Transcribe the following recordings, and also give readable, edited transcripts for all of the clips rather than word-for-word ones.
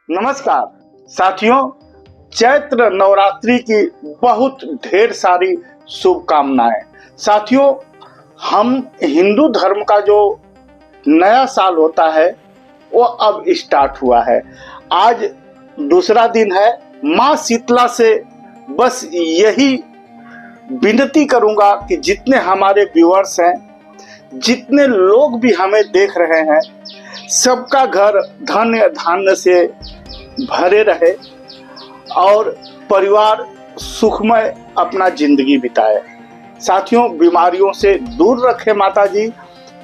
नमस्कार साथियों, चैत्र नवरात्रि की बहुत ढेर सारी शुभकामनाएं। साथियों, हम हिंदू धर्म का जो नया साल होता है वो अब स्टार्ट हुआ है। आज दूसरा दिन है। माँ शीतला से बस यही विनती करूंगा कि जितने हमारे व्यूअर्स हैं, जितने लोग भी हमें देख रहे हैं, सबका घर धन्य धान्य से भरे रहे और परिवार सुखमय अपना जिंदगी बिताए। साथियों, बीमारियों से दूर रखे माता जी,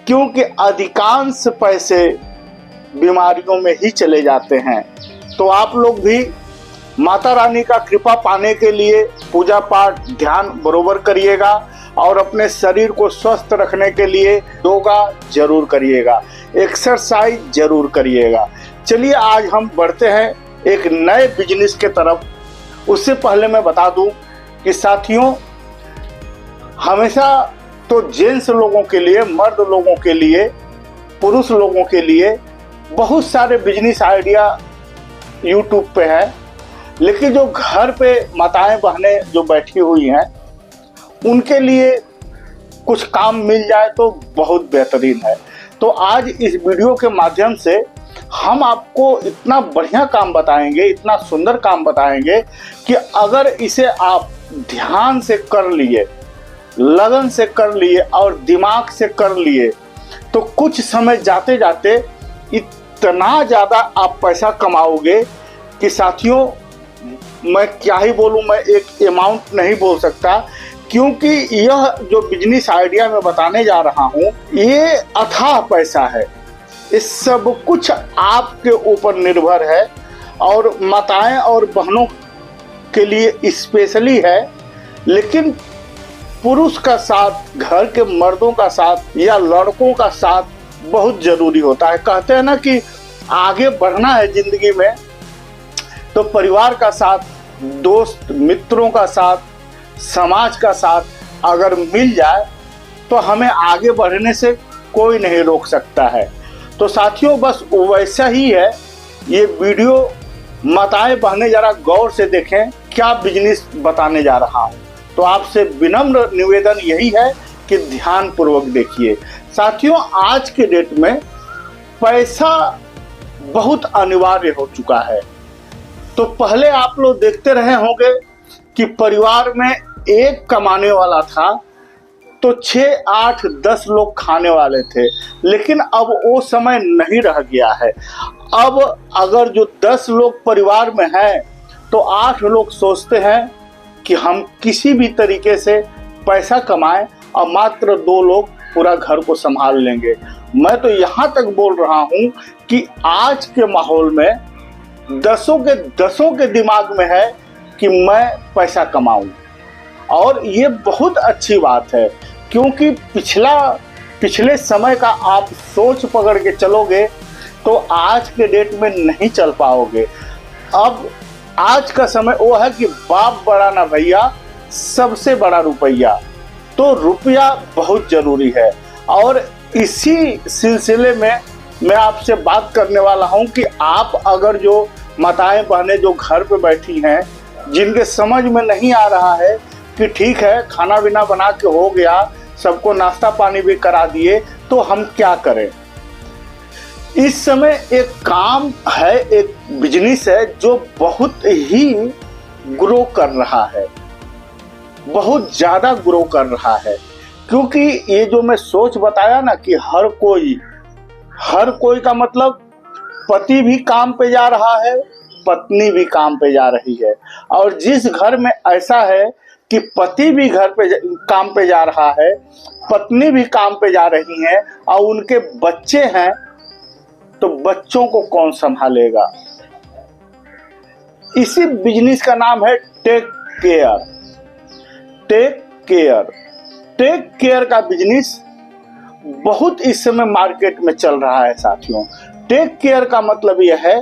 क्योंकि अधिकांश पैसे बीमारियों में ही चले जाते हैं। तो आप लोग भी माता रानी का कृपा पाने के लिए पूजा पाठ ध्यान बरोबर करिएगा और अपने शरीर को स्वस्थ रखने के लिए योगा जरूर करिएगा, एक्सरसाइज जरूर करिएगा। चलिए आज हम बढ़ते हैं एक नए बिजनेस के तरफ। उससे पहले मैं बता दूं कि साथियों, हमेशा तो जेंट्स लोगों के लिए, मर्द लोगों के लिए, पुरुष लोगों के लिए बहुत सारे बिजनेस आइडिया यूट्यूब पे है, लेकिन जो घर पे माताएं बहनें जो बैठी हुई हैं उनके लिए कुछ काम मिल जाए तो बहुत बेहतरीन है। तो आज इस वीडियो के माध्यम से हम आपको इतना बढ़िया काम बताएंगे, इतना सुंदर काम बताएंगे कि अगर इसे आप ध्यान से कर लिए, लगन से कर लिए और दिमाग से कर लिए तो कुछ समय जाते जाते इतना ज़्यादा आप पैसा कमाओगे कि साथियों, मैं क्या ही बोलूँ, मैं एक अमाउंट नहीं बोल सकता, क्योंकि यह जो बिजनेस आइडिया मैं बताने जा रहा हूँ ये अथाह पैसा है। इस सब कुछ आपके ऊपर निर्भर है और माताएं और बहनों के लिए स्पेशली है, लेकिन पुरुष का साथ, घर के मर्दों का साथ या लड़कों का साथ बहुत जरूरी होता है। कहते हैं ना कि आगे बढ़ना है जिंदगी में तो परिवार का साथ, दोस्त मित्रों का साथ, समाज का साथ अगर मिल जाए तो हमें आगे बढ़ने से कोई नहीं रोक सकता है। तो साथियों, बस वैसा ही है ये वीडियो। माताएं बहनें जरा गौर से देखें क्या बिजनेस बताने जा रहा हूँ। तो आपसे विनम्र निवेदन यही है कि ध्यान पूर्वक देखिए। साथियों, आज के डेट में पैसा बहुत अनिवार्य हो चुका है। तो पहले आप लोग देखते रहे होंगे कि परिवार में एक कमाने वाला था तो 6, 8, 10 लोग खाने वाले थे, लेकिन अब वो समय नहीं रह गया है। अब अगर जो 10 लोग परिवार में हैं तो 8 लोग सोचते हैं कि हम किसी भी तरीके से पैसा कमाएं और मात्र 2 लोग पूरा घर को संभाल लेंगे। मैं तो यहाँ तक बोल रहा हूँ कि आज के माहौल में दसों के दिमाग में है कि मैं पैसा कमाऊं, और ये बहुत अच्छी बात है, क्योंकि पिछले समय का आप सोच पकड़ के चलोगे तो आज के डेट में नहीं चल पाओगे। अब आज का समय वो है कि बाप बड़ा ना भैया, सबसे बड़ा रुपया। तो रुपया बहुत जरूरी है, और इसी सिलसिले में मैं आपसे बात करने वाला हूं कि आप अगर जो माताएं बहनें जो घर पे बैठी हैं, जिनके समझ में नहीं आ रहा है कि ठीक है खाना पीना बना के हो गया, सबको नाश्ता पानी भी करा दिए, तो हम क्या करें। इस समय एक काम है, एक बिजनेस है जो बहुत ही ग्रो कर रहा है, बहुत ज्यादा ग्रो कर रहा है। क्योंकि ये जो मैं सोच बताया ना कि हर कोई का मतलब पति भी काम पे जा रहा है, पत्नी भी काम पे जा रही है, और जिस घर में ऐसा है कि पति भी घर पे काम पे जा रहा है, पत्नी भी काम पे जा रही है और उनके बच्चे हैं, तो बच्चों को कौन संभालेगा। इसी बिजनेस का नाम है टेक केयर। टेक केयर का बिजनेस बहुत इस समय मार्केट में चल रहा है। साथियों, टेक केयर का मतलब यह है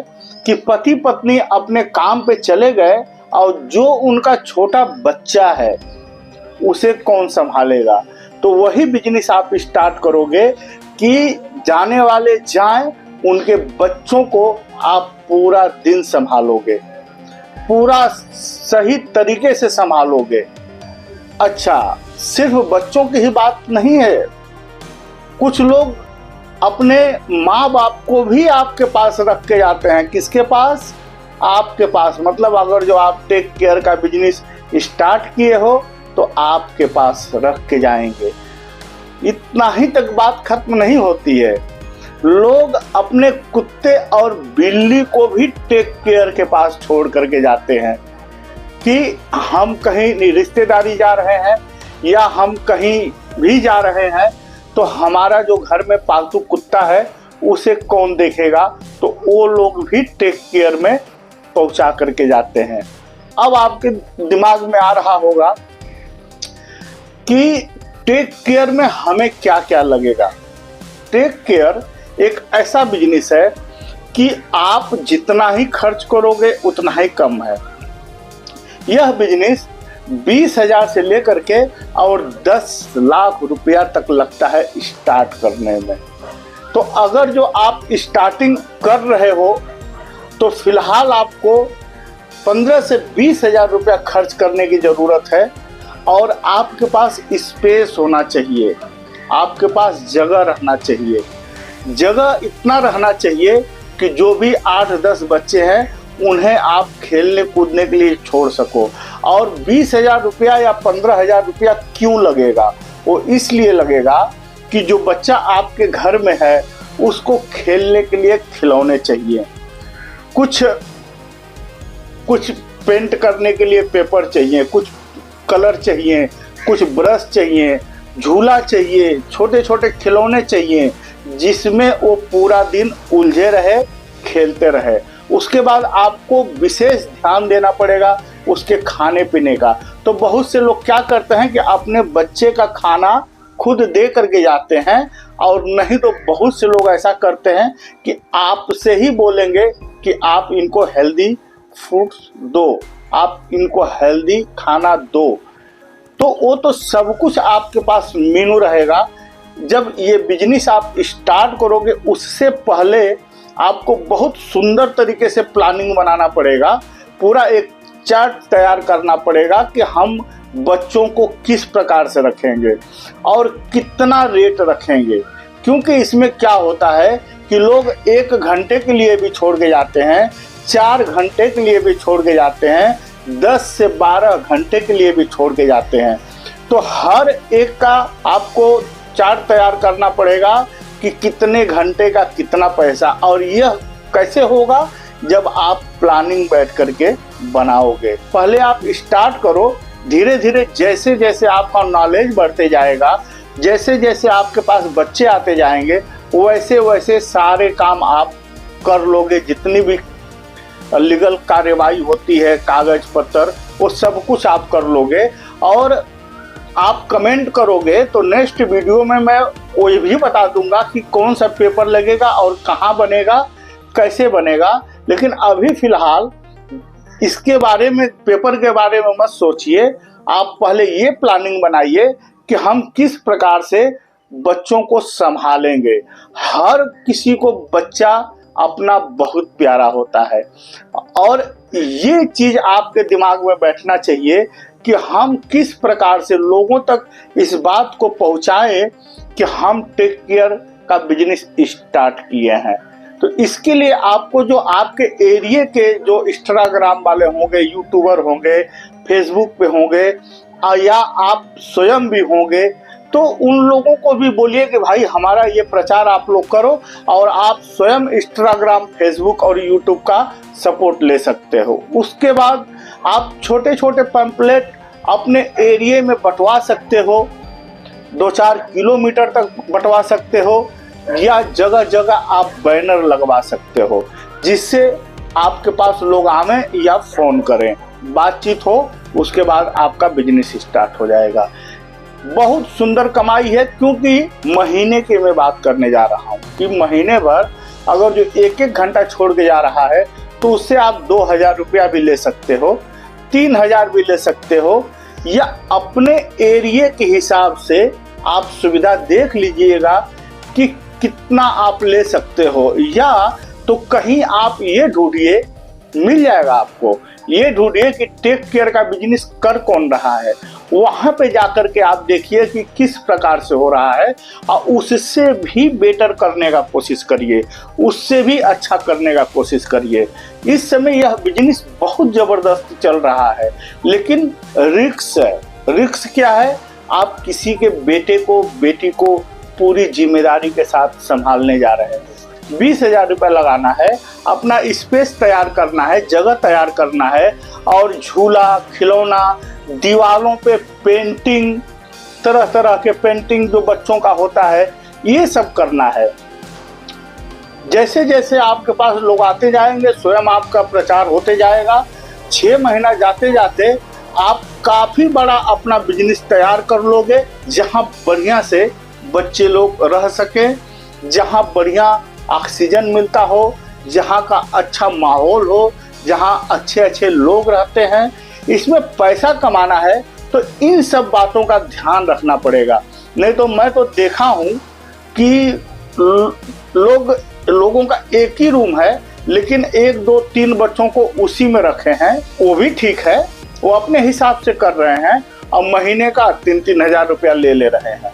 कि पति पत्नी अपने काम पे चले गए और जो उनका छोटा बच्चा है उसे कौन संभालेगा। तो वही बिजनेस आप स्टार्ट करोगे कि जाने वाले जाएं उनके बच्चों को आप पूरा दिन संभालोगे, पूरा सही तरीके से संभालोगे। अच्छा, सिर्फ बच्चों की ही बात नहीं है, कुछ लोग अपने माँ बाप को भी आपके पास रख के जाते हैं। किसके पास? आपके पास। मतलब अगर जो आप टेक केयर का बिजनेस स्टार्ट किए हो तो आपके पास रख के जाएंगे। इतना ही तक बात खत्म नहीं होती है, लोग अपने कुत्ते और बिल्ली को भी टेक केयर के पास छोड़ करके जाते हैं कि हम कहीं रिश्तेदारी जा रहे हैं या हम कहीं भी जा रहे हैं तो हमारा जो घर में पालतू कुत्ता है उसे कौन देखेगा, तो वो लोग भी टेक केयर में पहुंचा करके जाते हैं। अब आपके दिमाग में आ रहा होगा कि टेक केयर में हमें क्या क्या लगेगा। टेक केयर एक ऐसा बिजनेस है कि आप जितना ही खर्च करोगे उतना ही कम है। यह बिजनेस 20,000 से लेकर के और 10 लाख रुपया तक लगता है स्टार्ट करने में। तो अगर जो आप स्टार्टिंग कर रहे हो तो फिलहाल आपको 15 से 20,000 रुपया खर्च करने की ज़रूरत है और आपके पास स्पेस होना चाहिए, आपके पास जगह रहना चाहिए। जगह इतना रहना चाहिए कि जो भी 8-10 बच्चे हैं उन्हें आप खेलने कूदने के लिए छोड़ सको। और 20,000 रुपया या 15,000 रुपया क्यों लगेगा? वो इसलिए लगेगा कि जो बच्चा आपके घर में है उसको खेलने के लिए खिलौने चाहिए, कुछ पेंट करने के लिए पेपर चाहिए, कुछ कलर चाहिए, कुछ ब्रश चाहिए, झूला चाहिए, छोटे छोटे खिलौने चाहिए जिसमें वो पूरा दिन उलझे रहे, खेलते रहे। उसके बाद आपको विशेष ध्यान देना पड़ेगा उसके खाने पीने का। तो बहुत से लोग क्या करते हैं कि अपने बच्चे का खाना खुद दे करके जाते हैं, और नहीं तो बहुत से लोग ऐसा करते हैं कि आपसे ही बोलेंगे कि आप इनको हेल्दी फूड्स दो, आप इनको हेल्दी खाना दो। तो वो तो सब कुछ आपके पास मेनू रहेगा। जब ये बिजनेस आप स्टार्ट करोगे उससे पहले आपको बहुत सुंदर तरीके से प्लानिंग बनाना पड़ेगा, पूरा एक चार्ट तैयार करना पड़ेगा कि हम बच्चों को किस प्रकार से रखेंगे और कितना रेट रखेंगे। क्योंकि इसमें क्या होता है कि लोग 1 घंटे के लिए भी छोड़ के जाते हैं, 4 घंटे के लिए भी छोड़ के जाते हैं, 10 से 12 घंटे के लिए भी छोड़ के जाते हैं। तो हर एक का आपको चार्ट तैयार करना पड़ेगा कि कितने घंटे का कितना पैसा। और यह कैसे होगा? जब आप प्लानिंग बैठ करके बनाओगे। पहले आप स्टार्ट करो, धीरे धीरे जैसे जैसे आपका नॉलेज बढ़ते जाएगा, जैसे जैसे आपके पास बच्चे आते जाएंगे, वैसे वैसे सारे काम आप कर लोगे। जितनी भी लीगल कार्यवाही होती है, कागज पत्र, वो सब कुछ आप कर लोगे। और आप कमेंट करोगे तो नेक्स्ट वीडियो में मैं वो भी बता दूंगा कि कौन सा पेपर लगेगा और कहाँ बनेगा, कैसे बनेगा। लेकिन अभी फिलहाल इसके बारे में, पेपर के बारे में मत सोचिए। आप पहले ये प्लानिंग बनाइए कि हम किस प्रकार से बच्चों को संभालेंगे। हर किसी को बच्चा अपना बहुत प्यारा होता है, और ये चीज आपके दिमाग में बैठना चाहिए कि हम किस प्रकार से लोगों तक इस बात को पहुंचाएं कि हम टेक केयर का बिजनेस स्टार्ट किए हैं। तो इसके लिए आपको जो आपके एरिया के जो इंस्टाग्राम वाले होंगे, यूट्यूबर होंगे, फेसबुक पे होंगे, या आप स्वयं भी होंगे, तो उन लोगों को भी बोलिए कि भाई हमारा ये प्रचार आप लोग करो, और आप स्वयं इंस्टाग्राम, फेसबुक और यूट्यूब का सपोर्ट ले सकते हो। उसके बाद आप छोटे छोटे पैम्पलेट अपने एरिया में बंटवा सकते हो, 2-4 किलोमीटर तक बंटवा सकते हो, या जगह जगह आप बैनर लगवा सकते हो, जिससे आपके पास लोग आवे या फोन करें, बातचीत हो, उसके बाद आपका बिजनेस स्टार्ट हो जाएगा। बहुत सुंदर कमाई है, क्योंकि महीने की मैं बात करने जा रहा हूँ कि महीने भर अगर जो 1-1 घंटा छोड़ के जा रहा है तो उससे आप 2,000 रुपया भी ले सकते हो, 3,000 भी ले सकते हो, या अपने एरिया के हिसाब से आप सुविधा देख लीजिएगा कि कितना आप ले सकते हो, या तो कहीं आप ये ढूंढिए, मिल जाएगा आपको। ये ढूंढिए कि टेक केयर का बिजनेस कर कौन रहा है, वहां पे जाकर के आप देखिए कि किस प्रकार से हो रहा है, और उससे भी बेटर करने का कोशिश करिए, उससे भी अच्छा करने का कोशिश करिए। इस समय यह बिजनेस बहुत जबरदस्त चल रहा है, लेकिन रिस्क है। रिस्क क्या है? आप किसी के बेटे को, बेटी को पूरी जिम्मेदारी के साथ संभालने जा रहे हैं। 20,000 रुपये लगाना है, अपना स्पेस तैयार करना है, जगह तैयार करना है, और झूला, खिलौना, दीवारों पे पेंटिंग, तरह तरह के पेंटिंग जो बच्चों का होता है, ये सब करना है। जैसे जैसे आपके पास लोग आते जाएंगे, स्वयं आपका प्रचार होते जाएगा। 6 महीना जाते जाते आप काफ़ी बड़ा अपना बिजनेस तैयार कर लोगे, जहाँ बढ़िया से बच्चे लोग रह सकें, जहाँ बढ़िया ऑक्सीजन मिलता हो, जहाँ का अच्छा माहौल हो, जहाँ अच्छे अच्छे लोग रहते हैं। इसमें पैसा कमाना है तो इन सब बातों का ध्यान रखना पड़ेगा। नहीं तो मैं तो देखा हूँ कि लोगों का एक ही रूम है, लेकिन 1, 2, 3 बच्चों को उसी में रखे हैं। वो भी ठीक है, वो अपने हिसाब से कर रहे हैं, और महीने का 3-3 हजार रुपया ले रहे हैं।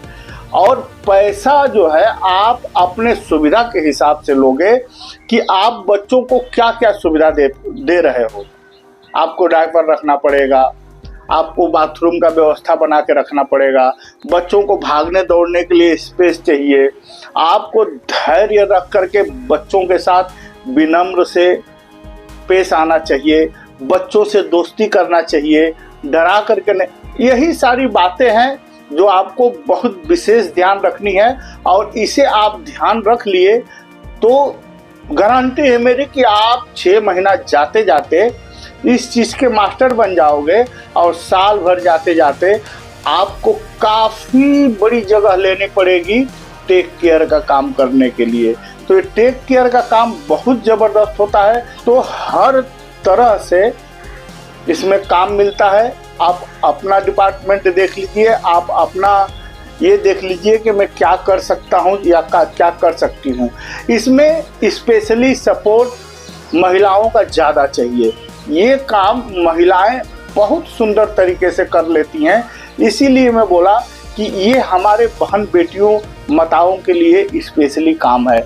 और पैसा जो है आप अपने सुविधा के हिसाब से लोगे कि आप बच्चों को क्या क्या सुविधा दे रहे हो। आपको डायपर रखना पड़ेगा, आपको बाथरूम का व्यवस्था बना के रखना पड़ेगा, बच्चों को भागने दौड़ने के लिए स्पेस चाहिए, आपको धैर्य रख करके बच्चों के साथ विनम्र से पेश आना चाहिए, बच्चों से दोस्ती करना चाहिए, डरा करके नहीं। यही सारी बातें हैं जो आपको बहुत विशेष ध्यान रखनी है, और इसे आप ध्यान रख लिए तो गारंटी है मेरी कि आप 6 महीना जाते जाते इस चीज़ के मास्टर बन जाओगे, और साल भर जाते जाते आपको काफ़ी बड़ी जगह लेनी पड़ेगी टेक केयर का काम करने के लिए। तो ये टेक केयर का काम बहुत ज़बरदस्त होता है, तो हर तरह से इसमें काम मिलता है। आप अपना डिपार्टमेंट देख लीजिए, आप अपना ये देख लीजिए कि मैं क्या कर सकता हूँ या क्या कर सकती हूँ। इसमें स्पेशली सपोर्ट महिलाओं का ज़्यादा चाहिए। ये काम महिलाएं बहुत सुंदर तरीके से कर लेती हैं, इसीलिए मैं बोला कि ये हमारे बहन बेटियों माताओं के लिए स्पेशली काम है।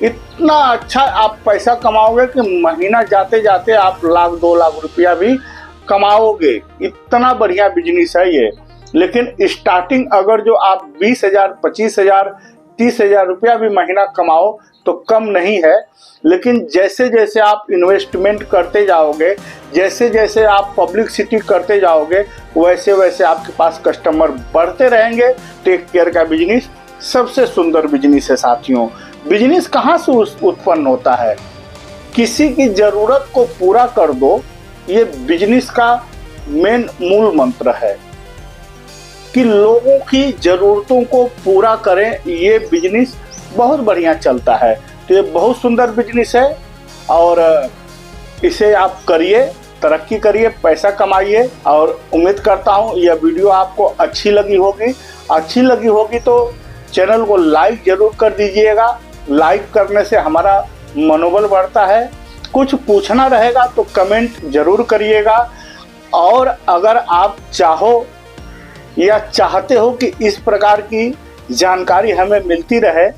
इतना अच्छा आप पैसा कमाओगे कि महीना जाते जाते आप 1-2 लाख रुपया भी कमाओगे। इतना बढ़िया बिजनेस है ये। लेकिन स्टार्टिंग अगर जो आप 20,000, 25,000, 30,000 रुपया भी महीना कमाओ तो कम नहीं है। लेकिन जैसे जैसे आप इन्वेस्टमेंट करते जाओगे, जैसे जैसे आप पब्लिसिटी करते जाओगे, वैसे वैसे आपके पास कस्टमर बढ़ते रहेंगे। टेक केयर का बिजनेस सबसे सुंदर बिजनेस है साथियों। बिजनेस कहाँ से उत्पन्न होता है? किसी की जरूरत को पूरा कर दो, ये बिजनेस का मेन मूल मंत्र है कि लोगों की जरूरतों को पूरा करें। ये बिजनेस बहुत बढ़िया चलता है, तो ये बहुत सुंदर बिजनेस है, और इसे आप करिए, तरक्की करिए, पैसा कमाइए। और उम्मीद करता हूँ यह वीडियो आपको अच्छी लगी होगी। अच्छी लगी होगी तो चैनल को लाइक जरूर कर दीजिएगा। लाइक करने से हमारा मनोबल बढ़ता है। कुछ पूछना रहेगा तो कमेंट जरूर करिएगा। और अगर आप चाहो या चाहते हो कि इस प्रकार की जानकारी हमें मिलती रहे,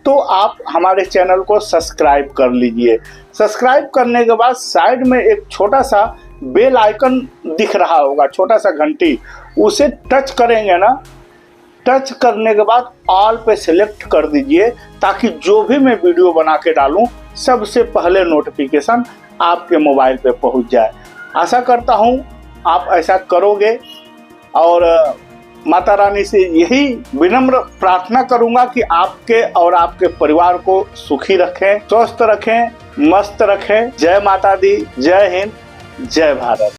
तो आप हमारे चैनल को सब्सक्राइब कर लीजिए। सब्सक्राइब करने के बाद साइड में एक छोटा सा बेल आइकन दिख रहा होगा, छोटा सा घंटी, उसे टच करेंगे ना, टच करने के बाद ऑल पे सिलेक्ट कर दीजिए, ताकि जो भी मैं वीडियो बना के डालूं सबसे पहले नोटिफिकेशन आपके मोबाइल पे पहुंच जाए। आशा करता हूं आप ऐसा करोगे, और माता रानी से यही विनम्र प्रार्थना करूंगा कि आपके और आपके परिवार को सुखी रखें, स्वस्थ रखें, मस्त रखें। जय माता दी, जय हिंद, जय भारत।